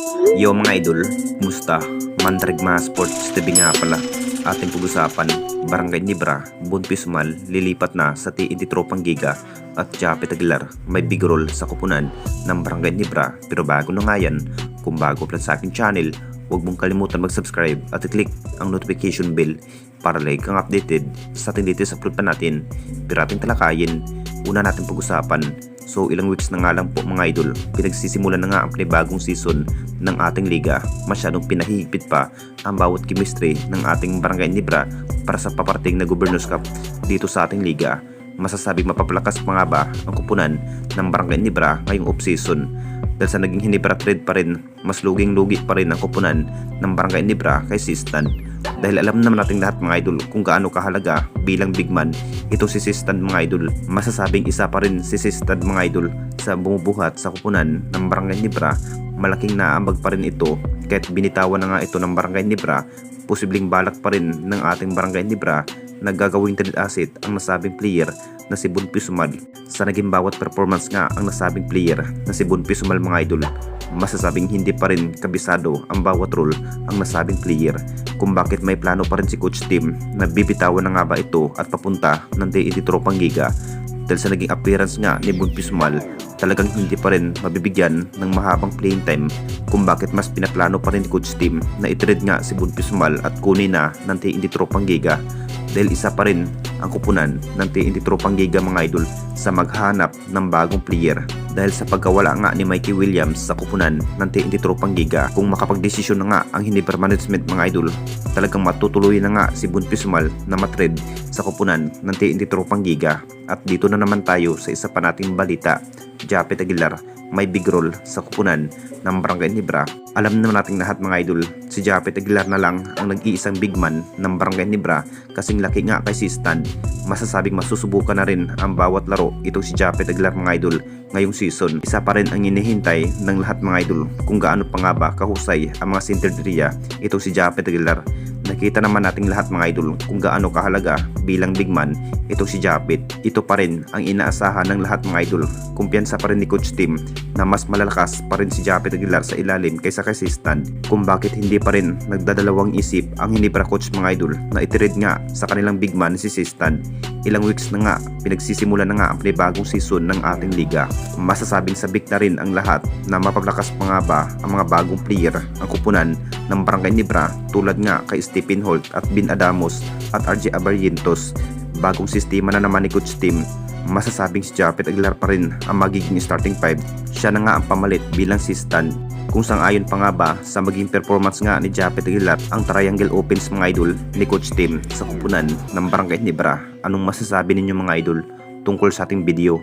Yo mga idol, musta? Mandragma Sports TV nga pala. Ating pag-usapan, Barangay Nibra, Bonpisumal, lilipat na sa TNT Tropang Giga at Japet Aguilar may big role sa kupunan ng Barangay Nibra. Pero bago na nga yan, kung bago pa lang sa aking channel, huwag mong kalimutan mag-subscribe at i-click ang notification bell para like kang updated sa ating latest upload pa natin. Pero ating talakayin, una natin pag-usapan. So ilang weeks na nga lang po mga idol, pinagsisimulan na nga ang panibagong season ng ating liga. Masyadong pinahihigpit pa ang bawat chemistry ng ating Barangay Nibra para sa paparating na Governors Cup dito sa ating liga. Masasabing mapapalakas pa nga ba ang kupunan ng Barangay Nibra ngayong off-season? Dahil sa naging Hinebra trade pa rin, mas luging-lugi pa rin ang kupunan ng Barangay Nibra kay Sistan. Dahil alam naman natin lahat mga idol kung gaano kahalaga bilang big man ito si Sistan mga idol. Masasabing isa pa rin si Sistan mga idol sa bumubuhat sa kupunan ng Barangay Nibra. Malaking naambag pa rin ito kahit binitawan na nga ito ng Barangay Nibra. Posibleng balak pa rin ng ating Barangay Nibra na gagawing trade asset ang nasabing player na si Bonpisumal. Sa naging bawat performance nga ang nasabing player na si Bonpisumal mga idol, masasabing hindi pa rin kabisado ang bawat role ang nasabing player. Kung bakit may plano pa rin si Coach Tim na bibitawan na nga ba ito at papunta ng TNT Tropang Giga. Dahil sa naging appearance nga ni Bonpisumal, talagang hindi pa rin mabibigyan ng mahabang playing time. Kung bakit mas pinaplano pa rin ni Coach Tim na itrade nga si Bonpisumal at kunin na ng TNT Tropang Giga. Dahil isa pa rin ang kupunan ng TNT Tropang Giga mga idol sa maghanap ng bagong player. Dahil sa pagkawala nga ni Mikey Williams sa kupunan ng TNT Tropang Giga, kung makapagdesisyon na nga ang Hinebra management mga idol, talagang matutuloy na nga si Bonpisumal na matrade sa kupunan ng TNT Tropang Giga. At dito na naman tayo sa isa pa nating balita. Japet Aguilar may big role sa kupunan ng Barangay Nibra. Alam naman nating lahat mga idol, si Japet Aguilar na lang ang nag-iisang big man ng Barangay Nibra kasing laki nga kay Sistan. Masasabing masusubukan na rin ang bawat laro itong si Japet Aguilar mga idol ngayong season. Isa pa rin ang hinihintay ng lahat mga idol kung gaano pa nga ba kahusay ang mga senterderia itong si Japet Aguilar. Nakita naman nating lahat mga idol kung gaano kahalaga bilang big man itong si Japet. Ito pa rin ang inaasahan ng lahat mga idol. Kumpiyansa pa rin ni Coach Tim na mas malalakas pa rin si Japet Aguilar sa ilalim kaysa kay Sistan. Kung bakit hindi pa rin nagdadalawang isip ang Hinebra coach mga idol na itirade nga sa kanilang big man si Sistan. Ilang weeks na nga, pinagsisimula na nga ang panibagong season ng ating liga. Masasabing sabik na rin ang lahat na mapapalakas pa nga ba ang mga bagong player ang kupunan ng Barangay Nibra tulad nga kay Stephen Holt at Bin Adamos at RJ Abarrientos. Bagong sistema na naman ni Coach Tim, masasabing si Japet Aguilar pa rin ang magiging starting 5. Siya na nga ang pamalit bilang Sistan. Kung sang-ayon pa nga ba sa maging performance nga ni Japet Aguilar ang triangle opens mga idol ni Coach Tim sa kupunan ng Barangay Nibra? Anong masasabi ninyo mga idol tungkol sa ating video?